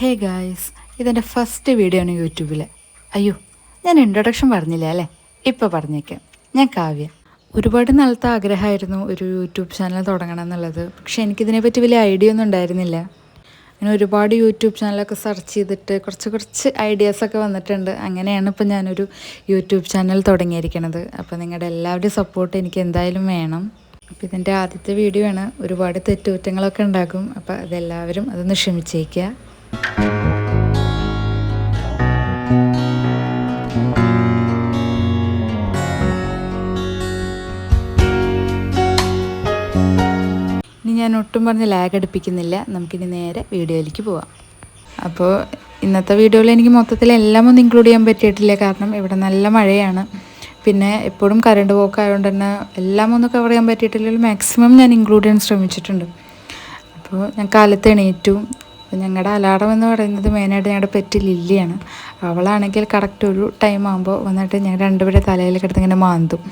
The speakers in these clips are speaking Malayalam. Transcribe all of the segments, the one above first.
ഹേ ഗായ്സ്, ഇതെൻ്റെ ഫസ്റ്റ് വീഡിയോ ആണ് യൂട്യൂബിൽ. അയ്യോ, ഞാൻ ഇൻട്രൊഡക്ഷൻ പറഞ്ഞില്ല അല്ലേ? ഇപ്പോൾ പറഞ്ഞേക്കാം. ഞാൻ കാവ്യ. ഒരുപാട് നാളത്തെ ആഗ്രഹമായിരുന്നു ഒരു യൂട്യൂബ് ചാനൽ തുടങ്ങണം എന്നുള്ളത്. പക്ഷേ എനിക്കിതിനെപ്പറ്റി വലിയ ഐഡിയ ഒന്നും ഉണ്ടായിരുന്നില്ല. അങ്ങനെ ഒരുപാട് യൂട്യൂബ് ചാനലൊക്കെ സെർച്ച് ചെയ്തിട്ട് കുറച്ച് ഐഡിയാസൊക്കെ വന്നിട്ടുണ്ട്. അങ്ങനെയാണ് ഇപ്പോൾ ഞാനൊരു യൂട്യൂബ് ചാനൽ തുടങ്ങിയിരിക്കുന്നത്. അപ്പോൾ നിങ്ങളുടെ എല്ലാവരുടെയും സപ്പോർട്ട് എനിക്ക് എന്തായാലും വേണം. അപ്പോൾ ഇതിൻ്റെ ആദ്യത്തെ വീഡിയോ ആണ്. ഒരുപാട് തെറ്റുകുറ്റങ്ങളൊക്കെ ഉണ്ടാകും. അപ്പോൾ അതെല്ലാവരും അതൊന്ന് ക്ഷമിച്ചേക്കുക. ഇനി ഞാൻ ഒട്ടും പറഞ്ഞ് ലാഗ് അടുപ്പിക്കുന്നില്ല. നമുക്കിനി നേരെ വീഡിയോയിലേക്ക് പോവാം. അപ്പോൾ ഇന്നത്തെ വീഡിയോയിൽ എനിക്ക് മൊത്തത്തിൽ എല്ലാം ഒന്നും ഇൻക്ലൂഡ് ചെയ്യാൻ പറ്റിയിട്ടില്ല. കാരണം ഇവിടെ നല്ല മഴയാണ്. പിന്നെ എപ്പോഴും കറണ്ട് പോക്കായതുകൊണ്ട് തന്നെ എല്ലാം ഒന്നും കവർ ചെയ്യാൻ പറ്റിയിട്ടില്ലെങ്കിൽ മാക്സിമം ഞാൻ ഇൻക്ലൂഡ് ചെയ്യാൻ ശ്രമിച്ചിട്ടുണ്ട്. അപ്പോൾ ഞാൻ കാലത്ത് എണീറ്റു. ഞങ്ങളുടെ അലാറം എന്ന് പറയുന്നത് മെയിനായിട്ട് ഞങ്ങളുടെ പെറ്റ് ലില്ലിയാണ്. അവളാണെങ്കിൽ കറക്റ്റ് ഒരു ടൈം ആകുമ്പോൾ വന്നിട്ട് ഞാൻ രണ്ടുപേരെ തലയിൽ കിടന്ന് ഇങ്ങനെ മാന്തും.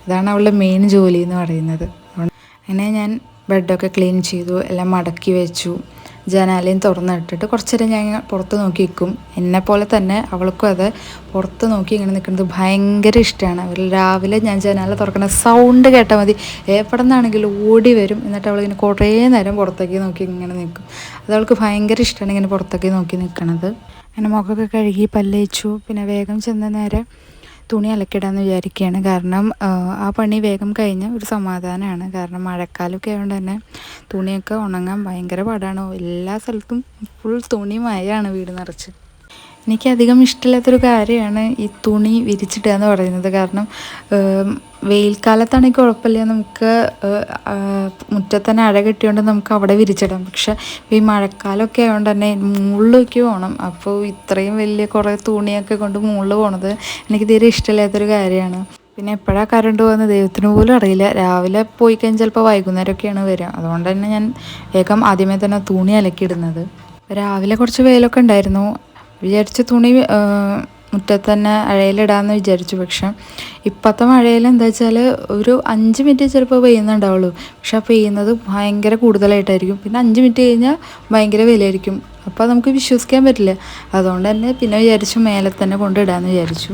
അതാണ് അവളുടെ മെയിൻ ജോലി എന്ന് പറയുന്നത്. അങ്ങനെ ഞാൻ ബെഡൊക്കെ ക്ലീൻ ചെയ്തു, എല്ലാം മടക്കി വെച്ചു, ജനാലയും തുറന്നിട്ടിട്ട് കുറച്ച് നേരം ഞാൻ പുറത്ത് നോക്കി നിൽക്കും. എന്നെപ്പോലെ തന്നെ അവൾക്കും അത് പുറത്ത് നോക്കി ഇങ്ങനെ നിൽക്കുന്നത് ഭയങ്കര ഇഷ്ടമാണ്. അവർ രാവിലെ ഞാൻ ജനാല തുറക്കുന്ന സൗണ്ട് കേട്ടാൽ മതി എവിടെ നിന്നാണെങ്കിലും ഓടി വരും. എന്നിട്ട് അവളിങ്ങനെ കുറേ നേരം പുറത്തേക്ക് നോക്കി ഇങ്ങനെ നിൽക്കും. അത് അവൾക്ക് ഭയങ്കര ഇഷ്ടമാണ് ഇങ്ങനെ പുറത്തേക്ക് നോക്കി നിൽക്കണത്. അങ്ങനെ മുഖമൊക്കെ കഴുകി പല്ലേച്ചു. പിന്നെ വേഗം ചെന്ന നേരെ തുണി അലക്കിടാമെന്ന് വിചാരിക്കുകയാണ്. കാരണം ആ പണി വേഗം കഴിഞ്ഞ ഒരു സമാധാനമാണ്. കാരണം മഴക്കാലമൊക്കെ ആയതുകൊണ്ട് തന്നെ തുണിയൊക്കെ ഉണങ്ങാൻ ഭയങ്കര പാടാണ്. എല്ലാ സ്ഥലത്തും ഫുൾ തുണി മഴയാണ് വീട് നിറച്ച്. എനിക്കധികം ഇഷ്ടമില്ലാത്തൊരു കാര്യമാണ് ഈ തുണി വിരിച്ചിടുക എന്ന് പറയുന്നത്. കാരണം വെയിൽക്കാലത്താണെങ്കിൽ കുഴപ്പമില്ല, നമുക്ക് മുറ്റത്ത് തന്നെ അഴ കെട്ടിയോണ്ട് നമുക്ക് അവിടെ വിരിച്ചിടാം. പക്ഷേ ഈ മഴക്കാലമൊക്കെ ആയതുകൊണ്ട് തന്നെ മുകളിലേക്ക് പോകണം. അപ്പോൾ ഇത്രയും വലിയ കുറേ തുണിയൊക്കെ കൊണ്ട് മുകളിൽ പോകണത് എനിക്ക് തീരെ ഇഷ്ടമില്ലാത്തൊരു കാര്യമാണ്. പിന്നെ എപ്പോഴാണ് കറണ്ട് പോകുന്നത് ദൈവത്തിന് പോലും അറിയില്ല. രാവിലെ പോയി കഴിഞ്ഞാൽ ചിലപ്പോൾ വൈകുന്നേരമൊക്കെയാണ് വരിക. അതുകൊണ്ട് തന്നെ ഞാൻ വേഗം ആദ്യമേ തന്നെ തുണി അലക്കിയിടുന്നത്. രാവിലെ കുറച്ച് വെയിലൊക്കെ ഉണ്ടായിരുന്നു. വിചാരിച്ച തുണി മുറ്റത്ത് തന്നെ അഴയിലിടാമെന്ന് വിചാരിച്ചു. പക്ഷെ ഇപ്പോഴത്തെ മഴയിൽ എന്താ വെച്ചാൽ ഒരു 5 മിനിറ്റ് ചിലപ്പോൾ പെയ്യുന്നുണ്ടാവുള്ളൂ. പക്ഷെ ആ പെയ്യുന്നത് ഭയങ്കര കൂടുതലായിട്ടായിരിക്കും. പിന്നെ 5 മിനിറ്റ് കഴിഞ്ഞാൽ ഭയങ്കര വെയിലായിരിക്കും. അപ്പോൾ നമുക്ക് വിശ്വസിക്കാൻ പറ്റില്ല. അതുകൊണ്ട് തന്നെ പിന്നെ വിചാരിച്ചു മേലെ തന്നെ കൊണ്ടിടാമെന്ന് വിചാരിച്ചു.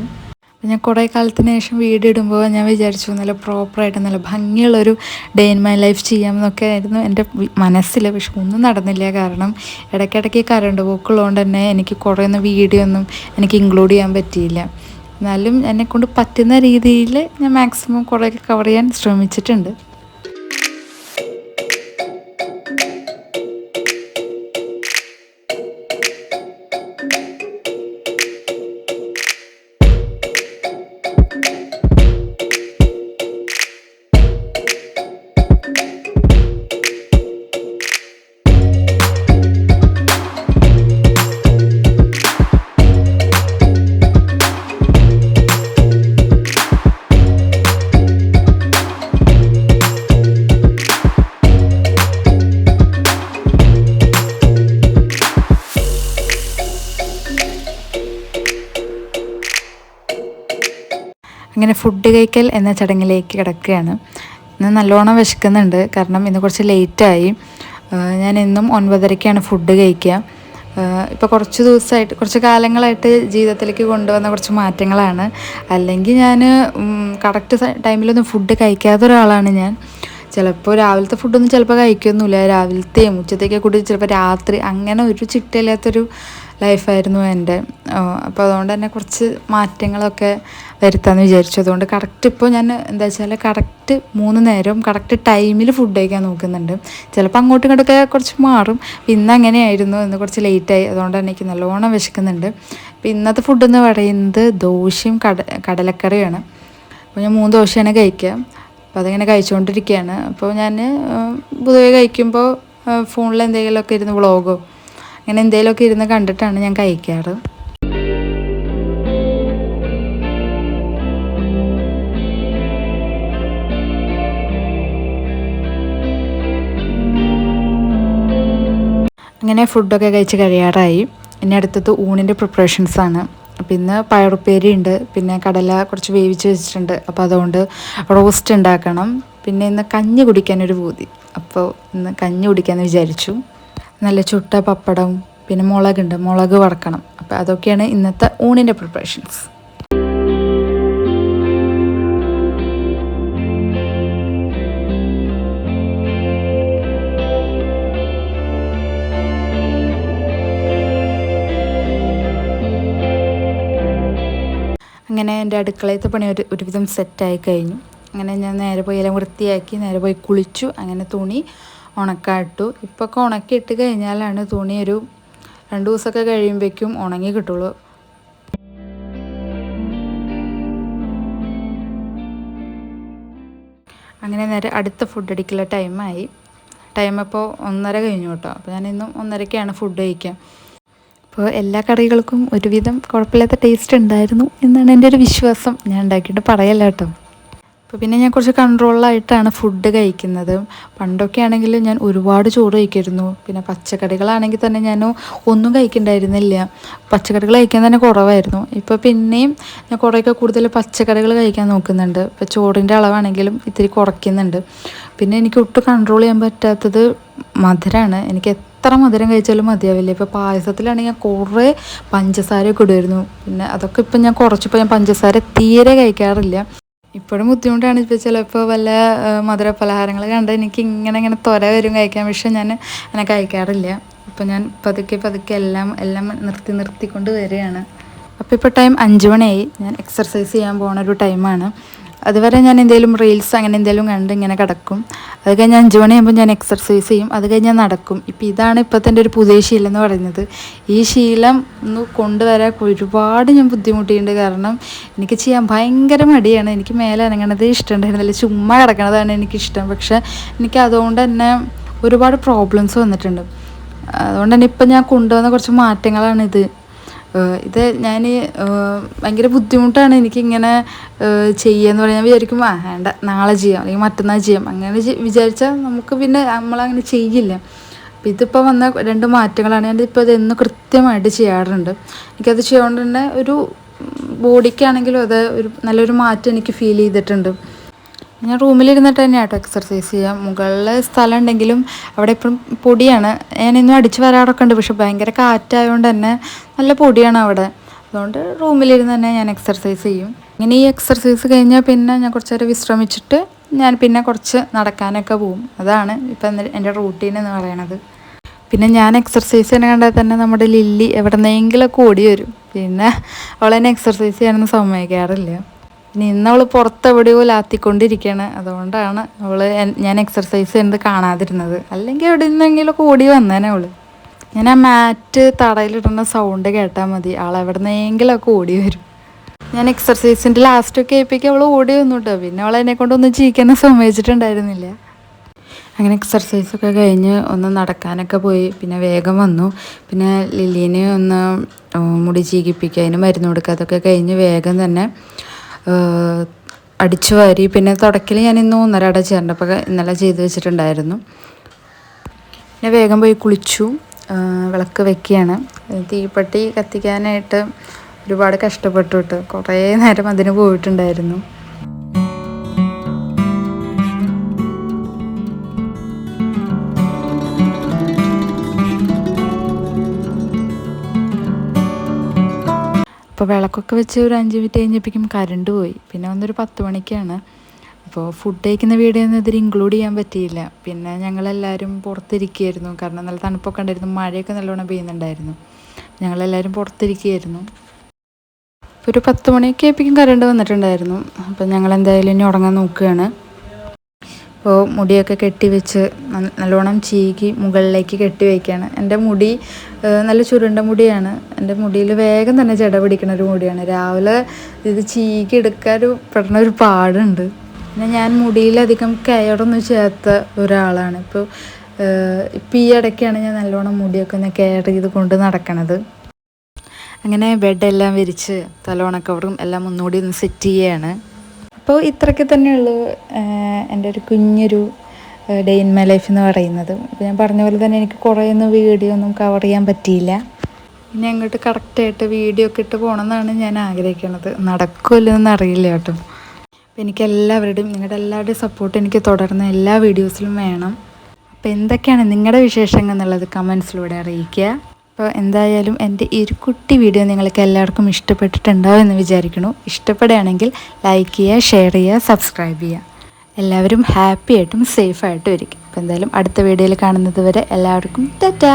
ഞാൻ കുറേ കാലത്തിന് ശേഷം വീഡിയോ ഇടുമ്പോൾ ഞാൻ വിചാരിച്ചു നല്ല പ്രോപ്പറായിട്ട് നല്ല ഭംഗിയുള്ളൊരു ഡേ ഇൻ മൈ ലൈഫ് ചെയ്യാമെന്നൊക്കെ ആയിരുന്നു എൻ്റെ മനസ്സിൽ. പക്ഷെ ഒന്നും നടന്നില്ല. കാരണം ഇടയ്ക്കിടയ്ക്ക് കറണ്ട് പോക്കുള്ളതുകൊണ്ട് തന്നെ എനിക്ക് കുറേ ഒന്നും വീഡിയോ ഒന്നും എനിക്ക് ഇൻക്ലൂഡ് ചെയ്യാൻ പറ്റിയില്ല. എന്നാലും എന്നെക്കൊണ്ട് പറ്റുന്ന രീതിയിൽ ഞാൻ മാക്സിമം കുറേയൊക്കെ കവർ ചെയ്യാൻ ശ്രമിച്ചിട്ടുണ്ട്. അങ്ങനെ ഫുഡ് കഴിക്കൽ എന്ന ചടങ്ങിലേക്ക് കിടക്കുകയാണ്. ഇന്ന് നല്ലോണം വിശക്കുന്നുണ്ട്. കാരണം ഇന്ന് കുറച്ച് ലേറ്റായി. ഞാൻ എന്നും 9:30ക്കാണ് ഫുഡ് കഴിക്കുക. ഇപ്പോൾ കുറച്ച് ദിവസമായിട്ട് കുറച്ച് കാലങ്ങളായിട്ട് ജീവിതത്തിലേക്ക് കൊണ്ടുവന്ന കുറച്ച് മാറ്റങ്ങളാണ്. അല്ലെങ്കിൽ ഞാൻ കറക്റ്റ് ടൈമിലൊന്നും ഫുഡ് കഴിക്കാത്ത ഒരാളാണ് ഞാൻ. ചിലപ്പോൾ രാവിലത്തെ ഫുഡൊന്നും ചിലപ്പോൾ കഴിക്കൊന്നുമില്ല. രാവിലത്തെയും ഉച്ചത്തേക്ക് കൂടി ചിലപ്പോൾ രാത്രി അങ്ങനെ ഒരു ചിട്ടയില്ലാത്തൊരു ലൈഫായിരുന്നു എൻ്റെ. അപ്പോൾ അതുകൊണ്ട് തന്നെ കുറച്ച് മാറ്റങ്ങളൊക്കെ വരുത്താമെന്ന് വിചാരിച്ചു. അതുകൊണ്ട് കറക്റ്റ് ഇപ്പോൾ ഞാൻ എന്താ വെച്ചാൽ കറക്റ്റ് 3 നേരവും കറക്റ്റ് ടൈമിൽ ഫുഡ് കഴിക്കാൻ നോക്കുന്നുണ്ട്. ചിലപ്പോൾ അങ്ങോട്ടും ഇങ്ങോട്ടൊക്കെ കുറച്ച് മാറും. ഇന്ന് അങ്ങനെയായിരുന്നു. ഇന്ന് കുറച്ച് ലേറ്റായി. അതുകൊണ്ട് തന്നെ എനിക്ക് നല്ലോണം വിശക്കുന്നുണ്ട്. അപ്പോൾ ഇന്നത്തെ ഫുഡ് എന്ന് പറയുന്നത് ദോശയും കടലക്കറിയാണ്. അപ്പോൾ ഞാൻ 3 ദോശയാണ് കഴിക്കുക. അപ്പോൾ അതിങ്ങനെ കഴിച്ചുകൊണ്ടിരിക്കുകയാണ്. അപ്പോൾ ഞാൻ പൊതുവെ കഴിക്കുമ്പോൾ ഫോണിൽ എന്തെങ്കിലുമൊക്കെ ഇരുന്ന് വ്ളോഗോ അങ്ങനെ എന്തെങ്കിലുമൊക്കെ ഇരുന്ന് കണ്ടിട്ടാണ് ഞാൻ കഴിക്കാറ്. അങ്ങനെ ഫുഡൊക്കെ കഴിച്ച് കഴിയാറായി. ഇനി അടുത്തത് ഊണിൻ്റെ പ്രിപ്പറേഷൻസാണ്. അപ്പോൾ ഇന്ന് പയറുപ്പേരി ഉണ്ട്, പിന്നെ കടല കുറച്ച് വേവിച്ച് വെച്ചിട്ടുണ്ട്. അപ്പോൾ അതുകൊണ്ട് റോസ്റ്റ് ഉണ്ടാക്കണം. പിന്നെ ഇന്ന് കഞ്ഞി കുടിക്കാനൊരു പൂതി. അപ്പോൾ ഇന്ന് കഞ്ഞി കുടിക്കാമെന്ന് വിചാരിച്ചു. നല്ല ചുട്ട പപ്പടം, പിന്നെ മുളക് വറക്കണം. അപ്പോൾ അതൊക്കെയാണ് ഇന്നത്തെ ഊണിൻ്റെ പ്രിപ്പറേഷൻസ്. അങ്ങനെ എൻ്റെ അടുക്കളയത്തെ പണി ഒരുവിധം സെറ്റായി കഴിഞ്ഞു. അങ്ങനെ ഞാൻ നേരെ പോയി എല്ലാം വൃത്തിയാക്കി നേരെ പോയി കുളിച്ചു. അങ്ങനെ തുണി ഉണക്കാട്ടു. ഇപ്പൊക്കെ ഉണക്കിയിട്ട് കഴിഞ്ഞാലാണ് തുണി ഒരു 2 ദിവസമൊക്കെ കഴിയുമ്പോഴേക്കും ഉണങ്ങി കിട്ടുള്ളൂ. അങ്ങനെ നേരെ അടുത്ത ഫുഡ് അടിക്കുള്ള ടൈമായി. ഇപ്പോൾ 1:30 കഴിഞ്ഞു കേട്ടോ. അപ്പോൾ ഞാൻ ഇന്നും 1:30ക്കാണ് ഫുഡ് കഴിക്കുക. അപ്പോൾ എല്ലാ കറികൾക്കും ഒരുവിധം കുഴപ്പമില്ലാത്ത ടേസ്റ്റ് ഉണ്ടായിരുന്നു എന്നാണ് എൻ്റെ ഒരു വിശ്വാസം. ഞാൻ ഉണ്ടാക്കിയിട്ട് പറയല്ല കേട്ടോ. അപ്പോൾ പിന്നെ ഞാൻ കുറച്ച് കൺട്രോളായിട്ടാണ് ഫുഡ് കഴിക്കുന്നത്. പണ്ടൊക്കെ ആണെങ്കിൽ ഞാൻ ഒരുപാട് ചോറ് കഴിക്കുമായിരുന്നു. പിന്നെ പച്ചക്കറികളാണെങ്കിൽ തന്നെ ഞാൻ ഒന്നും കഴിക്കണ്ടായിരുന്നില്ല. പച്ചക്കറികൾ കഴിക്കാൻ തന്നെ കുറവായിരുന്നു. ഇപ്പോൾ പിന്നെയും ഞാൻ കുറേയൊക്കെ കൂടുതൽ പച്ചക്കറികൾ കഴിക്കാൻ നോക്കുന്നുണ്ട്. ഇപ്പോൾ ചോറിൻ്റെ അളവാണെങ്കിലും ഇത്തിരി കുറയ്ക്കുന്നുണ്ട്. പിന്നെ എനിക്ക് ഒട്ടും കൺട്രോൾ ചെയ്യാൻ പറ്റാത്തത് മധുരമാണ്. എനിക്ക് എത്ര മധുരം കഴിച്ചാലും മതിയാവില്ല. ഇപ്പോൾ പായസത്തിലാണെങ്കിൽ ഞാൻ കുറേ പഞ്ചസാരയൊക്കെ ഇടുമായിരുന്നു. പിന്നെ അതൊക്കെ ഇപ്പം ഞാൻ കുറച്ചിപ്പോൾ ഞാൻ പഞ്ചസാര തീരെ കഴിക്കാറില്ല. ഇപ്പോഴും ബുദ്ധിമുട്ടാണ്. ഇപ്പോൾ ചിലപ്പോൾ വല്ല മധുര പലഹാരങ്ങൾ കണ്ട് എനിക്ക് ഇങ്ങനെ ത്വര വരും കഴിക്കാൻ. പക്ഷേ ഞാൻ അങ്ങനെ കഴിക്കാറില്ല. അപ്പോൾ ഞാൻ പതുക്കെ എല്ലാം നിർത്തിക്കൊണ്ട് വരികയാണ്. അപ്പോൾ ഇപ്പോൾ ടൈം 5 മണിയായി. ഞാൻ എക്സർസൈസ് ചെയ്യാൻ പോകുന്ന ഒരു ടൈമാണ്. അതുവരെ ഞാൻ എന്തെങ്കിലും റീൽസ് അങ്ങനെ എന്തെങ്കിലും കണ്ട് ഇങ്ങനെ കിടക്കും. അത് കഴിഞ്ഞ് 5 മണിയാകുമ്പോൾ ഞാൻ എക്സർസൈസ് ചെയ്യും. അത് കഴിഞ്ഞ് ഞാൻ നടക്കും. ഇതാണ് ഇപ്പോഴത്തെ എൻ്റെ ഒരു പുതിയ ശീലം എന്ന് പറയുന്നത്. ഈ ശീലം ഒന്ന് കൊണ്ടുവരാൻ ഒരുപാട് ഞാൻ ബുദ്ധിമുട്ടിയിട്ടുണ്ട്. കാരണം എനിക്ക് ചെയ്യാൻ ഭയങ്കര മടിയാണ്. എനിക്ക് മേലെ അനങ്ങണത് ഇഷ്ടമുണ്ടായിരുന്നില്ല. ചുമ്മാ കിടക്കണതാണ് എനിക്കിഷ്ടം. പക്ഷേ എനിക്ക് അതുകൊണ്ട് തന്നെ ഒരുപാട് പ്രോബ്ലംസ് വന്നിട്ടുണ്ട്. അതുകൊണ്ട് തന്നെ ഇപ്പം ഞാൻ കൊണ്ടുവന്ന കുറച്ച് മാറ്റങ്ങളാണിത്. ഇത് ഞാൻ ഭയങ്കര ബുദ്ധിമുട്ടാണ് എനിക്കിങ്ങനെ ചെയ്യുകയെന്ന് പറഞ്ഞാൽ വിചാരിക്കും വേണ്ട നാളെ ചെയ്യാം അല്ലെങ്കിൽ മറ്റന്നാൾ ചെയ്യാം. അങ്ങനെ വിചാരിച്ചാൽ നമുക്ക് പിന്നെ നമ്മളങ്ങനെ ചെയ്യില്ല. അപ്പോൾ ഇതിപ്പോൾ വന്ന 2 മാറ്റങ്ങളാണ്. ഞാനിപ്പോൾ ഇതെന്നും കൃത്യമായിട്ട് ചെയ്യാറുണ്ട്. എനിക്കത് ചെയ്യുകൊണ്ട് തന്നെ ഒരു ബോഡിക്കാണെങ്കിലും അത് നല്ലൊരു മാറ്റം എനിക്ക് ഫീൽ ചെയ്തിട്ടുണ്ട്. ഞാൻ റൂമിലിരുന്നിട്ട് തന്നെയാണ് കേട്ടോ എക്സർസൈസ് ചെയ്യാം. മുകളിൽ സ്ഥലം ഉണ്ടെങ്കിലും അവിടെ ഇപ്പം പൊടിയാണ്. ഞാനിന്നും അടിച്ച് വരാറൊക്കെ ഉണ്ട്. പക്ഷെ ഭയങ്കര കാറ്റായതുകൊണ്ട് തന്നെ നല്ല പൊടിയാണ് അവിടെ. അതുകൊണ്ട് റൂമിലിരുന്ന് തന്നെ ഞാൻ എക്സർസൈസ് ചെയ്യും. ഇങ്ങനെ ഈ എക്സർസൈസ് കഴിഞ്ഞാൽ പിന്നെ ഞാൻ കുറച്ച് നേരം വിശ്രമിച്ചിട്ട് ഞാൻ പിന്നെ കുറച്ച് നടക്കാനൊക്കെ പോവും. അതാണ് ഇപ്പം എൻ്റെ റൂട്ടീൻ എന്ന് പറയണത്. പിന്നെ ഞാൻ എക്സർസൈസ് ചെയ്യണ കണ്ടാൽ തന്നെ നമ്മുടെ ലില്ലി എവിടെന്നെങ്കിലൊക്കെ ഓടി വരും. പിന്നെ അവളെന്നെ എക്സർസൈസ് ചെയ്യാനൊന്നും സമ്മതിക്കാറില്ല. പിന്നെ ഇന്നവൾ പുറത്തെവിടെയോ ലാത്തിക്കൊണ്ടിരിക്കുകയാണ്. അതുകൊണ്ടാണ് ഞാൻ എക്സർസൈസ് ചെയ്യുന്നത് കാണാതിരുന്നത്. അല്ലെങ്കിൽ എവിടെ നിന്നെങ്കിലുമൊക്കെ ഓടി വന്നേനെ അവൾ. ഞാൻ ആ മാറ്റ് തടയിലിടുന്ന സൗണ്ട് കേട്ടാൽ മതി ആളെവിടെ നിന്നെങ്കിലുമൊക്കെ ഓടി വരും. ഞാൻ എക്സർസൈസിൻ്റെ ലാസ്റ്റൊക്കെ ആയപ്പോഴേക്കും അവൾ ഓടി വന്നു കേട്ടോ. പിന്നെ അവൾ എന്നെ കൊണ്ടൊന്നും ജീവിക്കാനും സമ്മതിച്ചിട്ടുണ്ടായിരുന്നില്ല. അങ്ങനെ എക്സർസൈസൊക്കെ കഴിഞ്ഞ് ഒന്ന് നടക്കാനൊക്കെ പോയി. പിന്നെ വേഗം വന്നു. പിന്നെ ലില്ലീനെ ഒന്ന് മുടി ചീകിപ്പിക്കുക, അതിന് മരുന്ന് കൊടുക്കുക, അതൊക്കെ കഴിഞ്ഞ് വേഗം തന്നെ അടിച്ചു വാരി. പിന്നെ തുടക്കൽ ഞാൻ ഇന്ന് 1:30 ചേർന്നപ്പോൾ ഇന്നലെ ചെയ്ത് വെച്ചിട്ടുണ്ടായിരുന്നു. പിന്നെ വേഗം പോയി കുളിച്ചു. വിളക്ക് വെക്കുകയാണ്. തീപ്പെട്ടി കത്തിക്കാനായിട്ട് ഒരുപാട് കഷ്ടപ്പെട്ടു കേട്ടോ. കുറേ നേരം അതിന് പോയിട്ടുണ്ടായിരുന്നു. അപ്പോൾ വിളക്കൊക്കെ വെച്ച് ഒരു 5 മിനിറ്റ് കഴിഞ്ഞപ്പോഴേക്കും കറണ്ട് പോയി. പിന്നെ വന്നൊരു 10 മണിക്കാണ്. അപ്പോൾ ഫുഡ് കഴിക്കുന്ന വീഡിയോ ഒന്നും ഇതിൽ ഇൻക്ലൂഡ് ചെയ്യാൻ പറ്റിയില്ല. പിന്നെ ഞങ്ങളെല്ലാവരും പുറത്തിരിക്കുകയായിരുന്നു. കാരണം നല്ല തണുപ്പൊക്കെ ഉണ്ടായിരുന്നു. മഴയൊക്കെ നല്ലോണം പെയ്യുന്നുണ്ടായിരുന്നു. ഞങ്ങളെല്ലാവരും പുറത്തിരിക്കുകയായിരുന്നു. അപ്പോൾ ഒരു 10 മണിയൊക്കെ ആയപ്പോഴേക്കും കറണ്ട് വന്നിട്ടുണ്ടായിരുന്നു. അപ്പോൾ ഞങ്ങളെന്തായാലും ഇനി ഉറങ്ങാൻ നോക്കുകയാണ്. അപ്പോൾ മുടിയൊക്കെ കെട്ടി വെച്ച് നല്ലോണം ചീകി മുകളിലേക്ക് കെട്ടി വയ്ക്കുകയാണ്. എൻ്റെ മുടി നല്ല ചുരുണ്ട മുടിയാണ്. എൻ്റെ മുടിയിൽ വേഗം തന്നെ ജട പിടിക്കുന്ന ഒരു മുടിയാണ്. രാവിലെ ഇത് ചീകി എടുക്കാൻ പെടുന്ന ഒരു പാടുണ്ട്. പിന്നെ ഞാൻ മുടിയിലധികം കെയറൊന്നും ചെയ്യാത്ത ഒരാളാണ്. ഇപ്പോൾ ഈ ഇടയ്ക്കാണ് ഞാൻ നല്ലോണം മുടിയൊക്കെ ഒന്ന് കെയർ ചെയ്ത് കൊണ്ട് നടക്കണത്. അങ്ങനെ ബെഡെല്ലാം വിരിച്ച് തലോണ കവറും എല്ലാം ഒന്നുകൂടി ഒന്ന് സെറ്റ് ചെയ്യുകയാണ്. അപ്പോൾ ഇത്രയൊക്കെ തന്നെയുള്ളൂ എൻ്റെ ഒരു കുഞ്ഞൊരു ഡേ ഇൻ മൈ ലൈഫ് എന്ന് പറയുന്നത്. അപ്പോൾ ഞാൻ പറഞ്ഞ പോലെ തന്നെ എനിക്ക് കുറേയൊന്നും വീഡിയോ ഒന്നും കവർ ചെയ്യാൻ പറ്റിയില്ല. ഇനി അങ്ങോട്ട് കറക്റ്റായിട്ട് വീഡിയോ ഒക്കെ ഇട്ട് പോകണമെന്നാണ് ഞാൻ ആഗ്രഹിക്കുന്നത്. നടക്കുമല്ലോ എന്ന് അറിയില്ല കേട്ടോ. അപ്പോൾ എനിക്ക് എല്ലാവരുടെയും നിങ്ങളുടെ എല്ലാവരുടെയും സപ്പോർട്ട് എനിക്ക് തുടർന്ന് എല്ലാ വീഡിയോസിലും വേണം. അപ്പോൾ എന്തൊക്കെയാണ് നിങ്ങളുടെ വിശേഷങ്ങൾ എന്നുള്ളത് കമൻസിലൂടെ അറിയിക്കുക. അപ്പോൾ എന്തായാലും എൻ്റെ ഈ ഒരു കുട്ടി വീഡിയോ നിങ്ങൾക്ക് എല്ലാവർക്കും ഇഷ്ടപ്പെട്ടിട്ടുണ്ടാവും എന്ന് വിചാരിക്കുന്നു. ഇഷ്ടപ്പെടുകയാണെങ്കിൽ ലൈക്ക് ചെയ്യുക, ഷെയർ ചെയ്യുക, സബ്സ്ക്രൈബ് ചെയ്യുക. എല്ലാവരും ഹാപ്പി ആയിട്ടും സേഫായിട്ടും ഇരിക്കും. അപ്പോൾ എന്തായാലും അടുത്ത വീഡിയോയിൽ കാണുന്നത് വരെ എല്ലാവർക്കും ടാറ്റാ.